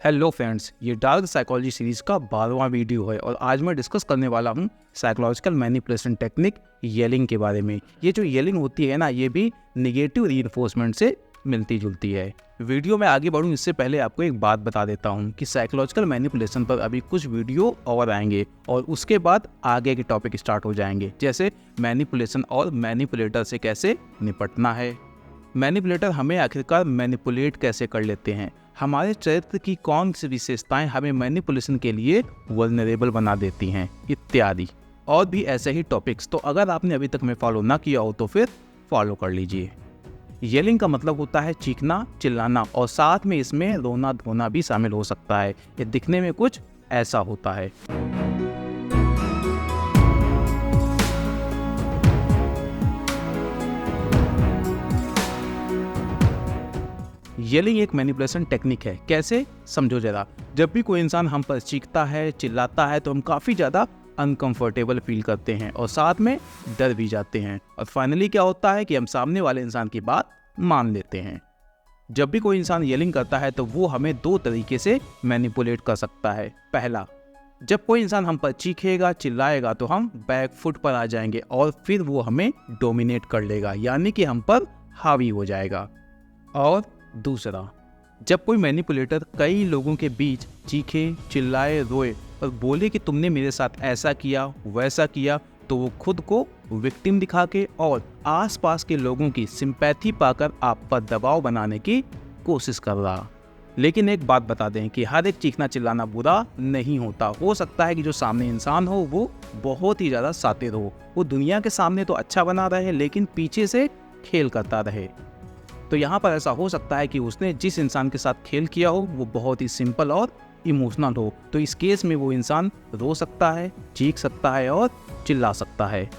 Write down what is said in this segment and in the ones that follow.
Hello friends, ये dark psychology series का 12वां video है और आज मैं डिस्कस करने वाला हूँ साइकोलॉजिकल मैनिपुलेशन टेक्निक येलिंग के बारे में। ये जो येलिंग होती है ना, ये भी निगेटिव रीइंफोर्समेंट से मिलती जुलती है। वीडियो में आगे बढ़ूँ इससे पहले आपको एक बात बता देता हूँ कि साइकोलॉजिकल मैनिपुलेशन पर अभी कुछ वीडियो और आएंगे और उसके बाद आगे के टॉपिक स्टार्ट हो जाएंगे, जैसे मैनिपुलेशन और मैनिपुलेटर से कैसे निपटना है। मैनिपुलेटर हमें आखिरकार मैनिपुलेट कैसे कर लेते हैं, हमारे चरित्र की कौन सी विशेषताएं हमें मैनिपुलेशन के लिए वल्नरेबल बना देती हैं, इत्यादि और भी ऐसे ही टॉपिक्स। तो अगर आपने अभी तक में फॉलो ना किया हो तो फिर फॉलो कर लीजिए। येलिंग का मतलब होता है चीखना, चिल्लाना और साथ में इसमें रोना धोना भी शामिल हो सकता है। ये दिखने में कुछ ऐसा होता है। येलिंग एक मैनिपुलेशन टेक्निक है। कैसे, समझो जरा। जब भी कोई इंसान हम पर चीखता है, चिल्लाता है तो हम काफ़ी ज़्यादा अनकंफर्टेबल फील करते हैं और साथ में डर भी जाते हैं और फाइनली क्या होता है कि हम सामने वाले इंसान की बात मान लेते हैं। जब भी कोई इंसान येलिंग करता है तो वो हमें दो तरीके से मैनिपुलेट कर सकता है। पहला, जब कोई इंसान हम पर चीखेगा, चिल्लाएगा तो हम बैक फुट पर आ जाएंगे और फिर वो हमें डोमिनेट कर लेगा, यानी कि हम पर हावी हो जाएगा। और दूसरा, जब कोई मैनिपुलेटर कई लोगों के बीच चीखे, चिल्लाए, रोए और बोले कि तुमने मेरे साथ ऐसा किया, वैसा किया, तो वो खुद को विक्टिम दिखा के और आसपास के लोगों की सिंपैथी पाकर आप पर दबाव बनाने की कोशिश कर रहा। लेकिन एक बात बता दें कि हर एक चीखना चिल्लाना बुरा नहीं होता। हो सकता है कि जो सामने इंसान हो वो बहुत ही ज़्यादा शातिर हो, वो दुनिया के सामने तो अच्छा बना रहे लेकिन पीछे से खेल करता रहे। तो यहाँ पर ऐसा हो सकता है कि उसने जिस इंसान के साथ खेल किया हो वो बहुत ही सिंपल और इमोशनल हो। तो इस केस में वो इंसान रो सकता है, चीख सकता है और चिल्ला सकता है,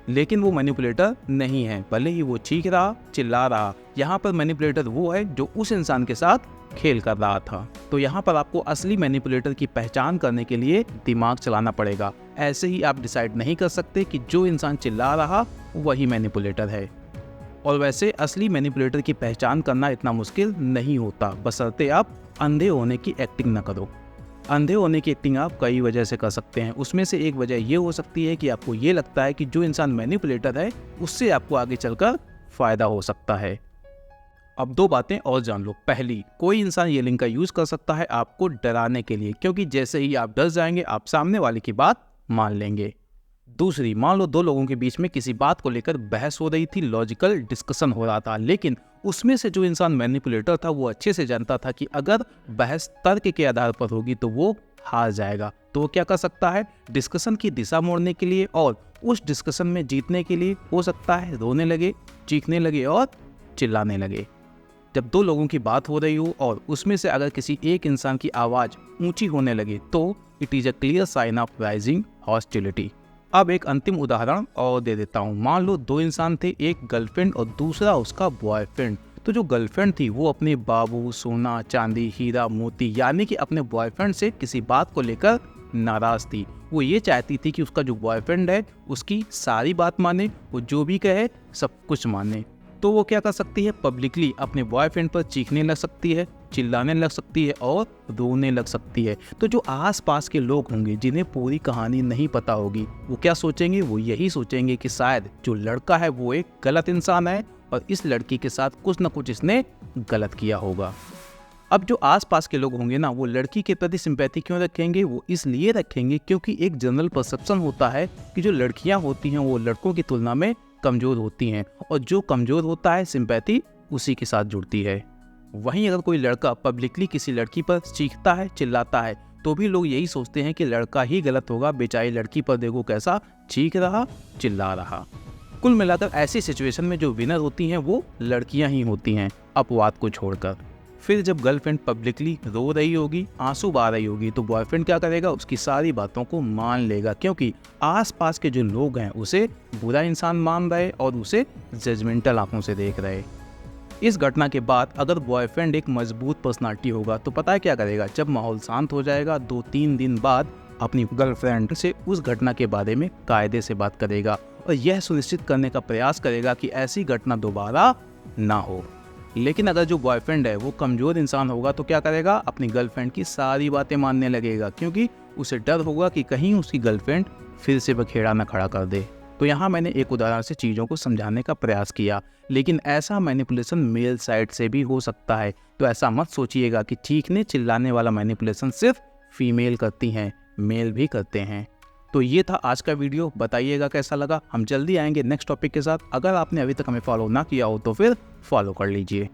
लेकिन वो मैनिपुलेटर नहीं है। भले ही वो चीख रहा, चिल्ला रहा, यहाँ पर मैनिपुलेटर वो है जो उस इंसान के साथ खेल कर रहा था। तो यहाँ पर आपको असली मैनिपुलेटर की पहचान करने के लिए दिमाग चलाना पड़ेगा। ऐसे ही आप डिसाइड नहीं कर सकते कि जो इंसान चिल्ला रहा वही मैनिपुलेटर है। और वैसे असली मैनिपुलेटर की पहचान करना इतना मुश्किल नहीं होता, बशर्ते आप अंधे होने की एक्टिंग ना करो। अंधे होने की एक्टिंग आप कई वजह से कर सकते हैं। उसमें से एक वजह ये हो सकती है कि आपको ये लगता है कि जो इंसान मैनिपुलेटर है उससे आपको आगे चलकर फ़ायदा हो सकता है। अब दो बातें और जान लो। पहली, कोई इंसान येलिंग का यूज़ कर सकता है आपको डराने के लिए, क्योंकि जैसे ही आप डर जाएंगे आप सामने वाले की बात मान लेंगे। दूसरी, मान लो दो लोगों के बीच में किसी बात को लेकर बहस हो रही थी, लॉजिकल डिस्कशन हो रहा था, लेकिन उसमें से जो इंसान मैनिपुलेटर था वो अच्छे से जानता था कि अगर बहस तर्क के आधार पर होगी तो वो हार जाएगा। तो वो क्या कर सकता है, डिस्कशन की दिशा मोड़ने के लिए और उस डिस्कशन में जीतने के लिए हो सकता है रोने लगे, चीखने लगे और चिल्लाने लगे। जब दो लोगों की बात हो रही हो और उसमें से अगर किसी एक इंसान की आवाज़ ऊंची होने लगे तो it is a clear sign of rising hostility. अब एक अंतिम उदाहरण और दे देता हूँ। मान लो दो इंसान थे, एक गर्लफ्रेंड और दूसरा उसका बॉयफ्रेंड। तो जो गर्लफ्रेंड थी वो अपने बाबू, सोना, चांदी, हीरा, मोती यानी कि अपने बॉयफ्रेंड से किसी बात को लेकर नाराज़ थी। वो ये चाहती थी कि उसका जो बॉयफ्रेंड है उसकी सारी बात माने, वो जो भी कहे सब कुछ माने। तो वो क्या कर सकती है, पब्लिकली अपने बॉयफ्रेंड पर चीखने लग सकती है, चिल्लाने लग सकती है और रोने लग सकती है। तो जो आसपास के लोग होंगे जिन्हें पूरी कहानी नहीं पता होगी वो क्या सोचेंगे, वो यही सोचेंगे कि शायद जो लड़का है वो एक गलत इंसान है और इस लड़की के साथ कुछ न कुछ इसने गलत किया होगा। अब जो आसपास के लोग होंगे ना, वो लड़की के प्रति सिंपैथी क्यों रखेंगे, वो इसलिए रखेंगे क्योंकि एक जनरल परसेप्शन होता है कि जो लड़कियां होती हैं वो लड़कों की तुलना में कमज़ोर होती हैं और जो कमज़ोर होता है सिंपैथी उसी के साथ जुड़ती है। वहीं अगर कोई लड़का पब्लिकली किसी लड़की पर चीखता है, चिल्लाता है तो भी लोग यही सोचते हैं कि लड़का ही गलत होगा, बेचारी लड़की पर देखो कैसा चीख रहा, चिल्ला रहा। कुल मिलाकर ऐसी सिचुएशन में जो विनर होती हैं वो लड़कियां ही होती हैं, अपवाद को छोड़कर। फिर जब गर्लफ्रेंड पब्लिकली रो रही होगी, आंसू बहा रही होगी, तो बॉयफ्रेंड क्या करेगा, उसकी सारी बातों को मान लेगा, क्योंकि आसपास के जो लोग हैं उसे बुरा इंसान मान रहे और उसे जजमेंटल आंखों से देख रहे। इस घटना के बाद अगर बॉयफ्रेंड एक मजबूत पर्सनालिटी होगा तो पता है क्या करेगा, जब माहौल शांत हो जाएगा 2-3 दिन बाद अपनी गर्लफ्रेंड से उस घटना के बारे में कायदे से बात करेगा और यह सुनिश्चित करने का प्रयास करेगा कि ऐसी घटना दोबारा ना हो। लेकिन अगर जो बॉयफ्रेंड है वो कमज़ोर इंसान होगा तो क्या करेगा, अपनी गर्लफ्रेंड की सारी बातें मानने लगेगा, क्योंकि उसे डर होगा कि कहीं उसकी गर्लफ्रेंड फिर से बखेड़ा न खड़ा कर दे। तो यहाँ मैंने एक उदाहरण से चीज़ों को समझाने का प्रयास किया, लेकिन ऐसा मैनिपुलेशन मेल साइड से भी हो सकता है। तो ऐसा मत सोचिएगा कि चीखने चिल्लाने वाला मैनिपुलेशन सिर्फ फीमेल करती हैं, मेल भी करते हैं। तो ये था आज का वीडियो, बताइएगा कैसा लगा। हम जल्दी आएंगे नेक्स्ट टॉपिक के साथ। अगर आपने अभी तक हमें फॉलो ना किया हो तो फिर फॉलो कर लीजिए।